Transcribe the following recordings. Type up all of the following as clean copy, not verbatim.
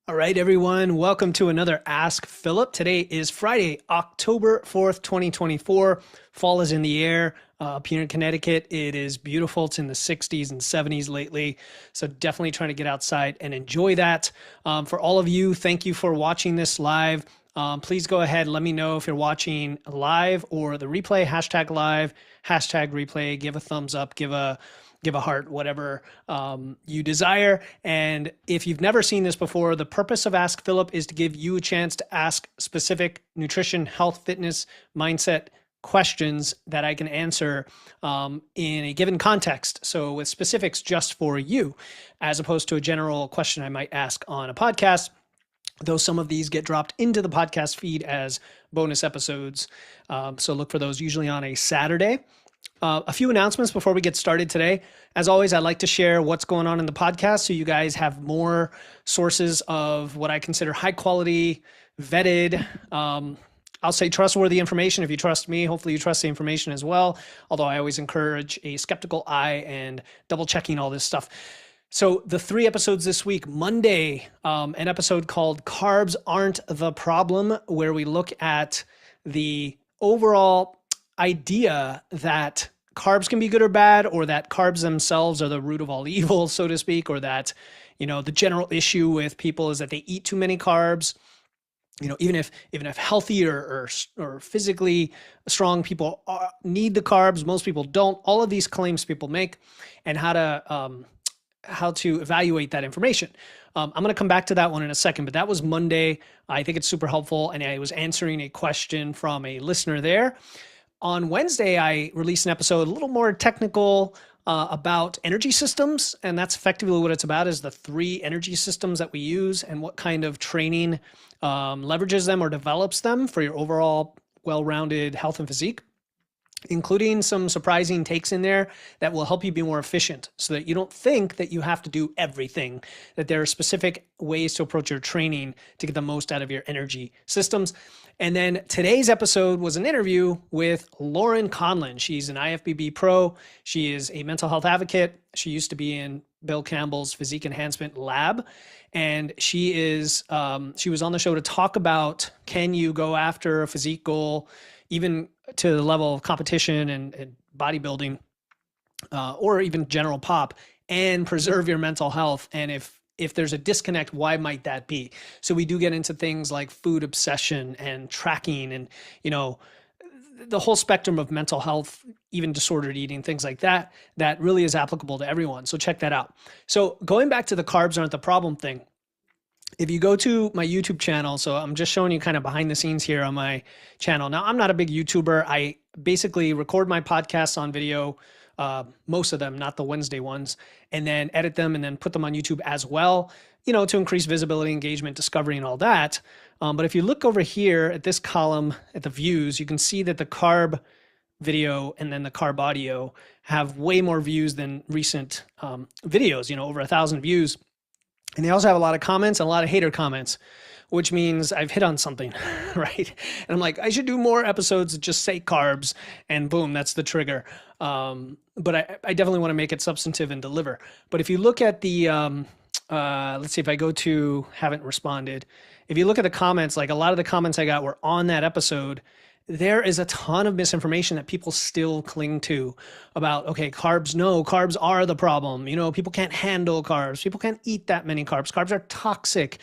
All right, everyone. Welcome to another Ask Philip. Today is Friday, October 4th, 2024. Fall is in the air. Up here in Connecticut, it is beautiful. It's in the 60s and 70s lately. So definitely trying to get outside and enjoy that. For all of you, thank you for watching this live. Please go ahead. Let me know if you're watching live or the replay, hashtag live, hashtag replay. Give a thumbs up, give a heart, whatever you desire. And if you've never seen this before, the purpose of Ask Philip is to give you a chance to ask specific nutrition, health, fitness, mindset questions that I can answer in a given context. So with specifics just for you, as opposed to a general question I might ask on a podcast, though some of these get dropped into the podcast feed as bonus episodes. So look for those usually on a Saturday. A few announcements before we get started today. As always, I'd like to share what's going on in the podcast so you guys have more sources of what I consider high quality, vetted, I'll say trustworthy information. If you trust me, hopefully you trust the information as well. Although I always encourage a skeptical eye and double checking all this stuff. So the 3 episodes this week: Monday, an episode called Carbs Aren't the Problem, where we look at the overall idea that carbs can be good or bad, or that carbs themselves are the root of all evil, so to speak, or that, the general issue with people is that they eat too many carbs. Even if healthy or physically strong people need the carbs, most people don't. All of these claims people make, and how to evaluate that information. I'm going to come back to that one in a second, but that was Monday. I think it's super helpful, and I was answering a question from a listener there. On Wednesday, I released an episode a little more technical about energy systems, and that's effectively what it's about, is the 3 energy systems that we use and what kind of training leverages them or develops them for your overall well-rounded health and physique, including some surprising takes in there that will help you be more efficient so that you don't think that you have to do everything, that there are specific ways to approach your training to get the most out of your energy systems. And then today's episode was an interview with Lauren Conlon. She's an IFBB pro. She is a mental health advocate. She used to be in Bill Campbell's physique enhancement lab. And she was on the show to talk about, can you go after a physique goal, even to the level of competition and bodybuilding, or even general pop, and preserve your mental health? And if there's a disconnect, why might that be? So we do get into things like food obsession and tracking and, the whole spectrum of mental health, even disordered eating, things like that, that really is applicable to everyone. So check that out. So going back to the carbs aren't the problem thing, if you go to my YouTube channel, so I'm just showing you kind of behind the scenes here on my channel. Now, I'm not a big YouTuber. I basically record my podcasts on video, most of them, not the Wednesday ones, and then edit them and then put them on YouTube as well, to increase visibility, engagement, discovery, and all that. But if you look over here at this column at the views, you can see that the carb video and then the carb audio have way more views than recent videos, over 1,000 views. And they also have a lot of comments and a lot of hater comments, which means I've hit on something, right? And I'm like, I should do more episodes that just say carbs, and boom, that's the trigger. But I definitely want to make it substantive and deliver. But if you look at the, let's see, if I go to haven't responded, if you look at the comments, like a lot of the comments I got were on that episode. There is a ton of misinformation that people still cling to about, okay, carbs, no, carbs are the problem. People can't handle carbs. People can't eat that many carbs. Carbs are toxic.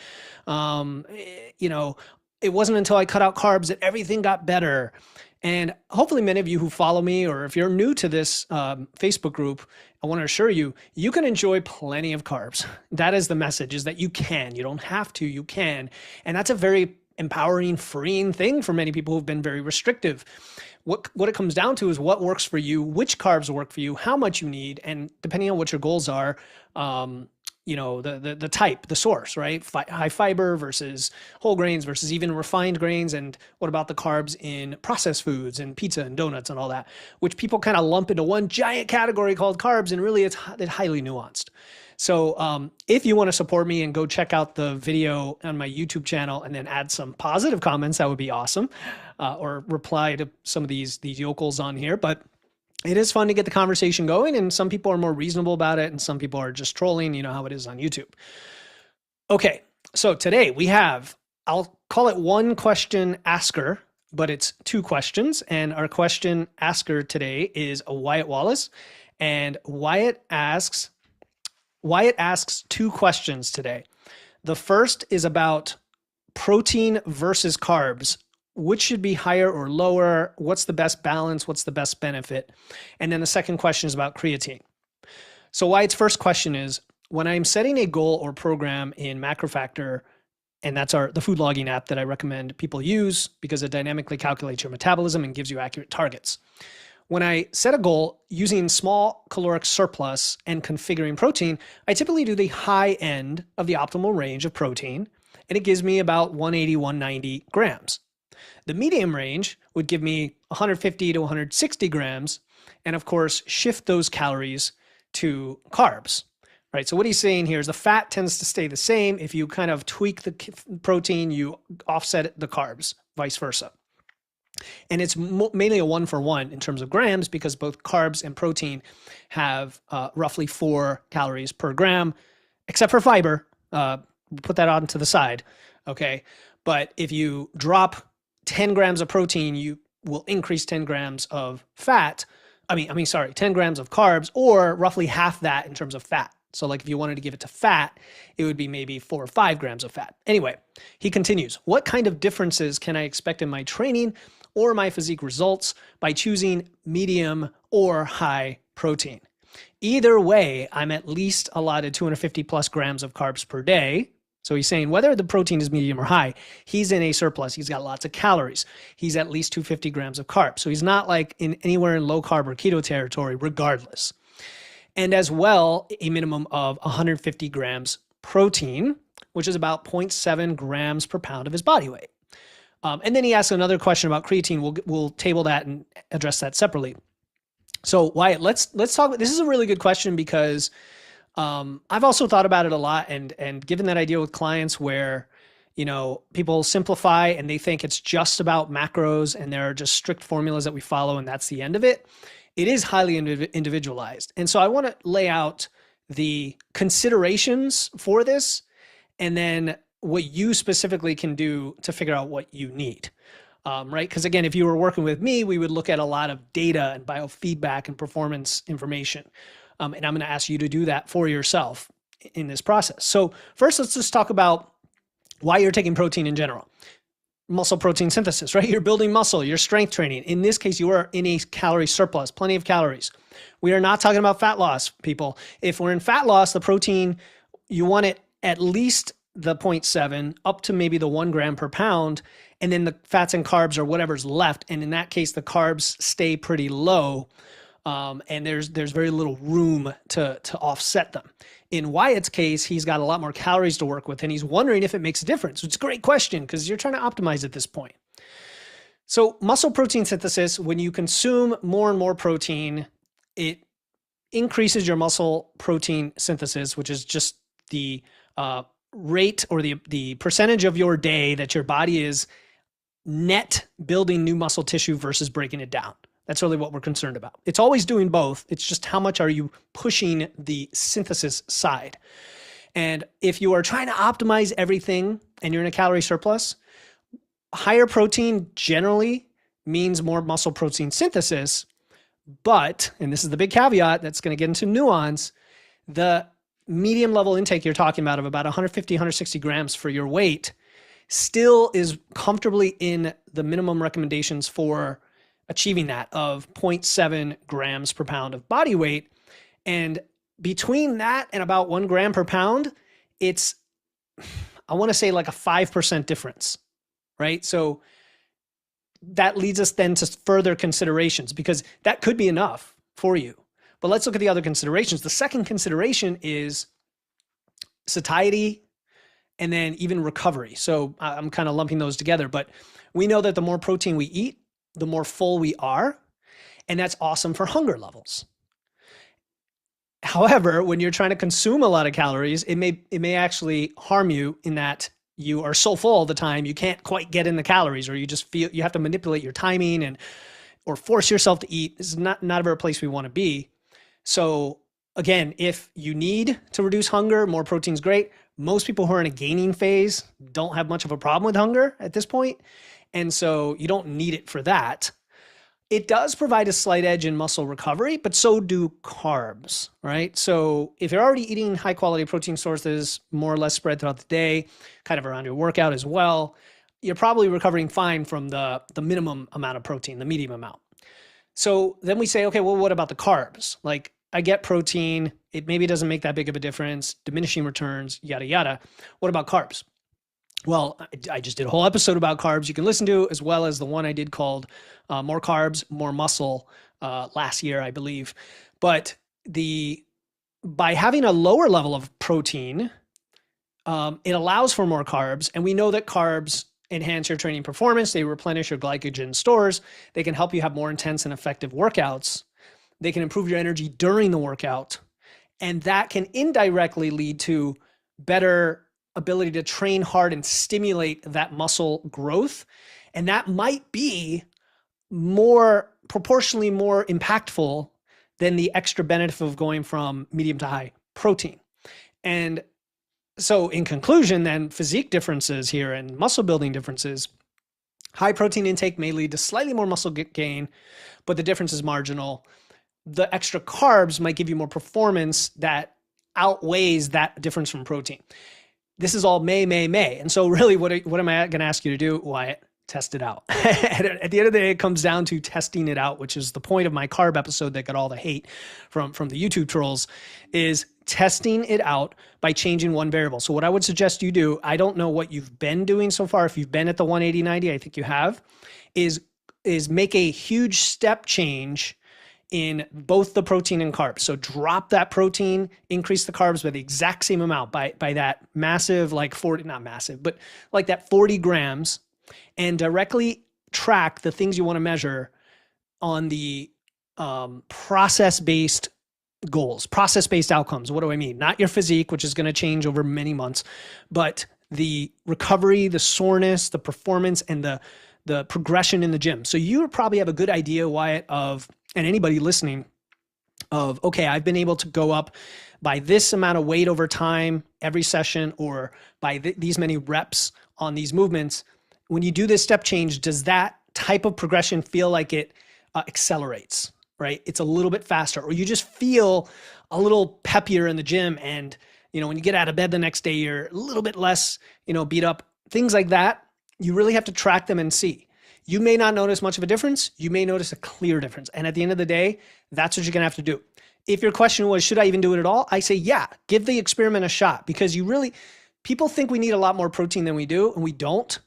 It wasn't until I cut out carbs that everything got better. And hopefully many of you who follow me, or if you're new to this Facebook group, I want to assure you, you can enjoy plenty of carbs. That is the message, is that you can. You don't have to, you can. And that's a very empowering, freeing thing for many people who've been very restrictive. What it comes down to is what works for you, which carbs work for you, how much you need, and depending on what your goals are, the type, the source, right? High fiber versus whole grains versus even refined grains. And what about the carbs in processed foods and pizza and donuts and all that, which people kind of lump into one giant category called carbs, and really it's highly nuanced. So if you want to support me and go check out the video on my YouTube channel and then add some positive comments, that would be awesome. Or reply to some of these yokels on here. But it is fun to get the conversation going, and some people are more reasonable about it and some people are just trolling. You know how it is on YouTube. Okay, So today we have, I'll call it one question asker, but it's two questions. And our question asker today is Wyatt Wallace. And Wyatt asks two questions today. The first is about protein versus carbs. Which should be higher or lower? What's the best balance? What's the best benefit? And then the second question is about creatine. So Wyatt's first question is, when I'm setting a goal or program in MacroFactor, and that's the food logging app that I recommend people use because it dynamically calculates your metabolism and gives you accurate targets. When I set a goal using small caloric surplus and configuring protein, I typically do the high end of the optimal range of protein, and it gives me about 180, 190 grams. The medium range would give me 150 to 160 grams, and of course, shift those calories to carbs. Right. So what he's saying here is the fat tends to stay the same. If you kind of tweak the protein, you offset the carbs, vice versa. And it's mainly a 1-for-1 in terms of grams because both carbs and protein have roughly 4 calories per gram, except for fiber. Put that on to the side. Okay. But if you drop 10 grams of protein, you will increase 10 grams of fat. 10 grams of carbs, or roughly half that in terms of fat. So like if you wanted to give it to fat, it would be maybe 4 or 5 grams of fat. Anyway, he continues, what kind of differences can I expect in my training or my physique results by choosing medium or high protein? Either way, I'm at least allotted 250 plus grams of carbs per day. So he's saying whether the protein is medium or high, he's in a surplus. He's got lots of calories. He's at least 250 grams of carbs. So he's not like anywhere in low carb or keto territory regardless. And as well, a minimum of 150 grams protein, which is about 0.7 grams per pound of his body weight. And then he asks another question about creatine. We'll table that and address that separately. So Wyatt, let's talk. This is a really good question because I've also thought about it a lot, and given that idea with clients where, people simplify and they think it's just about macros and there are just strict formulas that we follow and that's the end of it. It is highly individualized. And so I want to lay out the considerations for this and then what you specifically can do to figure out what you need. Right? Because again, if you were working with me, we would look at a lot of data and biofeedback and performance information. And I'm going to ask you to do that for yourself in this process. So first, let's just talk about why you're taking protein in general. Muscle protein synthesis, right? You're building muscle, you're strength training. In this case, you are in a calorie surplus, plenty of calories. We are not talking about fat loss, people. If we're in fat loss, the protein, you want it at least the 0.7 up to maybe the 1 gram per pound. And then the fats and carbs are whatever's left. And in that case, the carbs stay pretty low. And there's very little room to offset them. In Wyatt's case, he's got a lot more calories to work with, and he's wondering if it makes a difference. It's a great question because you're trying to optimize at this point. So muscle protein synthesis, when you consume more and more protein, it increases your muscle protein synthesis, which is just the rate or the percentage of your day that your body is net building new muscle tissue versus breaking it down. That's really what we're concerned about. It's always doing both. It's just how much are you pushing the synthesis side. And if you are trying to optimize everything and you're in a calorie surplus, higher protein generally means more muscle protein synthesis. But, and this is the big caveat that's going to get into nuance, the medium level intake you're talking about of about 150, 160 grams for your weight still is comfortably in the minimum recommendations for achieving that of 0.7 grams per pound of body weight. And between that and about 1 gram per pound, it's, I want to say like a 5% difference, right? So that leads us then to further considerations because that could be enough for you. But let's look at the other considerations. The second consideration is satiety and then even recovery. So I'm kind of lumping those together, but we know that the more protein we eat, the more full we are, and that's awesome for hunger levels. However, when you're trying to consume a lot of calories, it may actually harm you in that you are so full all the time, you can't quite get in the calories, or you just feel you have to manipulate your timing or force yourself to eat. This is not a very place we want to be. So again, if you need to reduce hunger, more protein's great. Most people who are in a gaining phase don't have much of a problem with hunger at this point, and so you don't need it for that. It does provide a slight edge in muscle recovery, but so do carbs, right? So if you're already eating high quality protein sources more or less spread throughout the day, kind of around your workout as well, you're probably recovering fine from the minimum amount of protein, the medium amount. So then we say, okay, well, what about the carbs? Like, I get protein, it maybe doesn't make that big of a difference, diminishing returns, yada, yada. What about carbs? Well, I just did a whole episode about carbs you can listen to, as well as the one I did called More Carbs, More Muscle last year, I believe. But by having a lower level of protein, it allows for more carbs. And we know that carbs enhance your training performance. They replenish your glycogen stores. They can help you have more intense and effective workouts. They can improve your energy during the workout. And that can indirectly lead to better ability to train hard and stimulate that muscle growth. And that might be proportionally more impactful than the extra benefit of going from medium to high protein. And so in conclusion, then, physique differences here and muscle building differences, high protein intake may lead to slightly more muscle gain, but the difference is marginal. The extra carbs might give you more performance that outweighs that difference from protein. This is all may. And so really, what am I going to ask you to do, Wyatt? Test it out. At the end of the day, it comes down to testing it out, which is the point of my carb episode that got all the hate from the YouTube trolls, is testing it out by changing one variable. So what I would suggest you do, I don't know what you've been doing so far. If you've been at the 180/90, I think you have, is make a huge step change in both the protein and carbs. So drop that protein, increase the carbs by the exact same amount, by that massive, like 40, not massive, but like that 40 grams, and directly track the things you want to measure on the process-based goals, process-based outcomes. What do I mean? Not your physique, which is going to change over many months, but the recovery, the soreness, the performance, and the progression in the gym. So you probably have a good idea, Wyatt, and anybody listening, of, okay, I've been able to go up by this amount of weight over time every session, or by these many reps on these movements. When you do this step change, does that type of progression feel like it accelerates, right? It's a little bit faster, or you just feel a little peppier in the gym, and when you get out of bed the next day, you're a little bit less, beat up, things like that. You really have to track them and see. You may not notice much of a difference. You may notice a clear difference. And at the end of the day, that's what you're going to have to do. If your question was, should I even do it at all? I say, yeah, give the experiment a shot, because people think we need a lot more protein than we do, and we don't.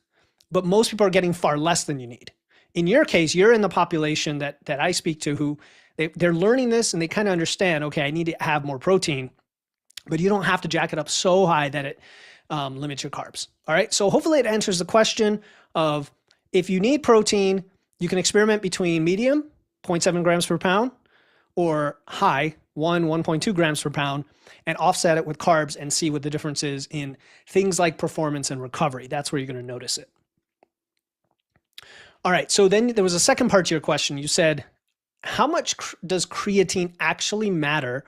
But most people are getting far less than you need. In your case, you're in the population that I speak to who they're learning this, and they kind of understand, okay, I need to have more protein, but you don't have to jack it up so high that it limits your carbs. All right. So hopefully it answers the question of, if you need protein, you can experiment between medium, 0.7 grams per pound, or high, 1.2 grams per pound, and offset it with carbs and see what the difference is in things like performance and recovery. That's where you're going to notice it. All right. So then there was a second part to your question. You said, how much does creatine actually matter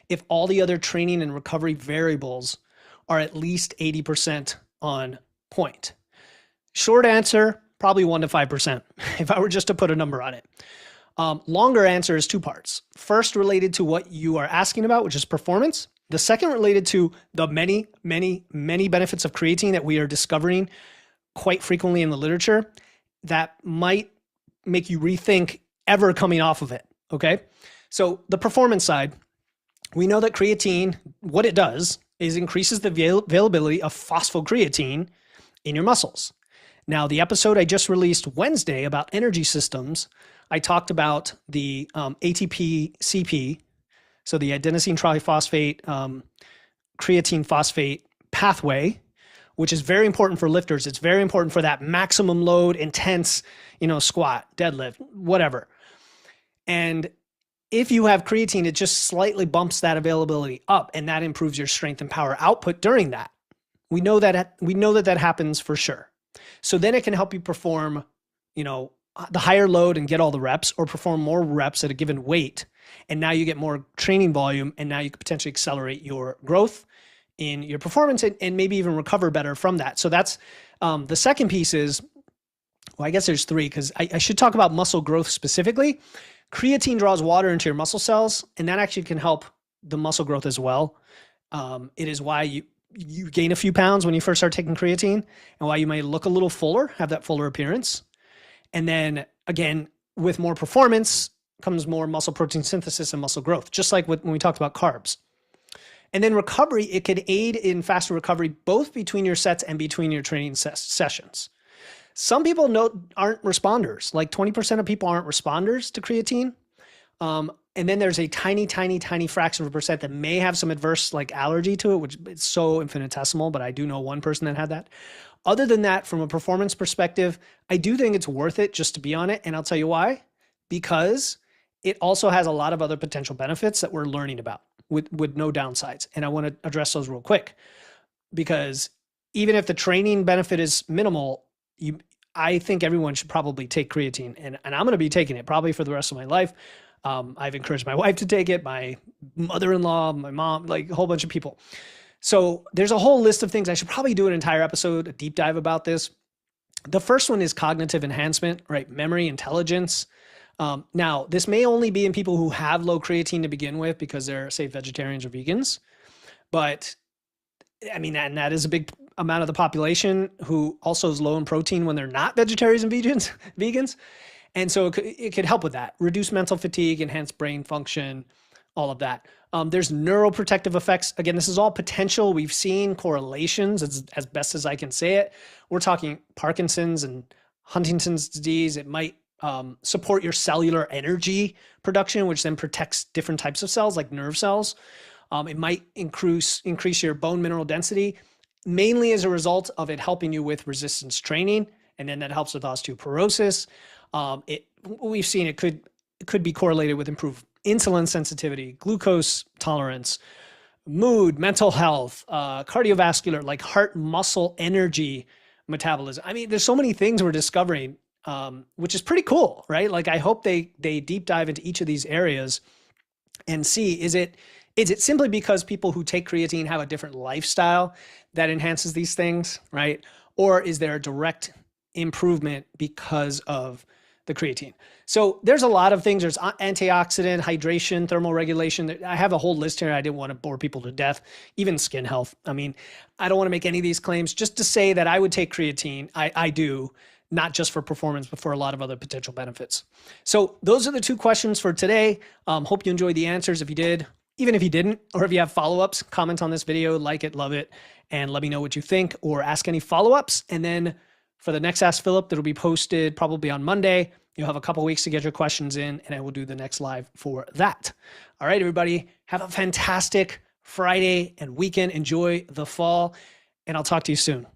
if all the other training and recovery variables are at least 80% on point? Short answer, probably 1 to 5%, if I were just to put a number on it. Longer answer is 2 parts. First, related to what you are asking about, which is performance. The second, related to the many, many, many benefits of creatine that we are discovering quite frequently in the literature that might make you rethink ever coming off of it, okay? So the performance side, we know that creatine, what it does is increases the availability of phosphocreatine in your muscles. Now, the episode I just released Wednesday about energy systems, I talked about the ATP-CP, so the adenosine triphosphate, creatine phosphate pathway, which is very important for lifters. It's very important for that maximum load, intense, squat, deadlift, whatever. And if you have creatine, it just slightly bumps that availability up, and that improves your strength and power output during that. We know that happens for sure. So then it can help you perform, the higher load and get all the reps, or perform more reps at a given weight. And now you get more training volume, and now you could potentially accelerate your growth in your performance and maybe even recover better from that. So that's the second piece is, well, I guess there's three because I should talk about muscle growth specifically. Creatine draws water into your muscle cells, and that actually can help the muscle growth as well. It is why you gain a few pounds when you first start taking creatine, and why you might look a little fuller, have that fuller appearance. And then again, with more performance comes more muscle protein synthesis and muscle growth, just like when we talked about carbs. And then recovery, it can aid in faster recovery, both between your sets and between your training sessions. Some people aren't responders. Like 20% of people aren't responders to creatine. And then there's a tiny, tiny, tiny fraction of a percent that may have some adverse like allergy to it, which is so infinitesimal, but I do know one person that had that. Other than that, from a performance perspective, I do think it's worth it just to be on it. And I'll tell you why, because it also has a lot of other potential benefits that we're learning about with no downsides. And I want to address those real quick, because even if the training benefit is minimal, I think everyone should probably take creatine, and I'm going to be taking it probably for the rest of my life. I've encouraged my wife to take it, my mother-in-law, my mom, like a whole bunch of people. So there's a whole list of things. I should probably do an entire episode, a deep dive about this. The first one is cognitive enhancement, right? Memory, intelligence. Now, this may only be in people who have low creatine to begin with because they're, say, vegetarians or vegans. But I mean, and that is a big amount of the population who also is low in protein when they're not vegetarians and vegans. And so it could help with that. Reduce mental fatigue, enhance brain function, all of that. There's neuroprotective effects. Again, this is all potential. We've seen correlations as best as I can say it. We're talking Parkinson's and Huntington's disease. It might support your cellular energy production, which then protects different types of cells like nerve cells. It might increase your bone mineral density, mainly as a result of it helping you with resistance training. And then that helps with osteoporosis. We've seen it could be correlated with improved insulin sensitivity, glucose tolerance, mood, mental health, cardiovascular, like heart muscle energy metabolism. I mean, there's so many things we're discovering, which is pretty cool, right? Like I hope they deep dive into each of these areas and see, is it simply because people who take creatine have a different lifestyle that enhances these things, right? Or is there a direct improvement because of the creatine? So there's a lot of things. There's antioxidant, hydration, thermal regulation. I have a whole list here. I didn't want to bore people to death, even skin health. I mean, I don't want to make any of these claims, just to say that I would take creatine. I do, not just for performance, but for a lot of other potential benefits. So those are the two questions for today. Hope you enjoyed the answers. If you did, even if you didn't, or if you have follow-ups, comment on this video, like it, love it, and let me know what you think, or ask any follow-ups. And then for the next Ask Philip, that'll be posted probably on Monday. You'll have a couple weeks to get your questions in, and I will do the next live for that. All right, everybody, have a fantastic Friday and weekend. Enjoy the fall, and I'll talk to you soon.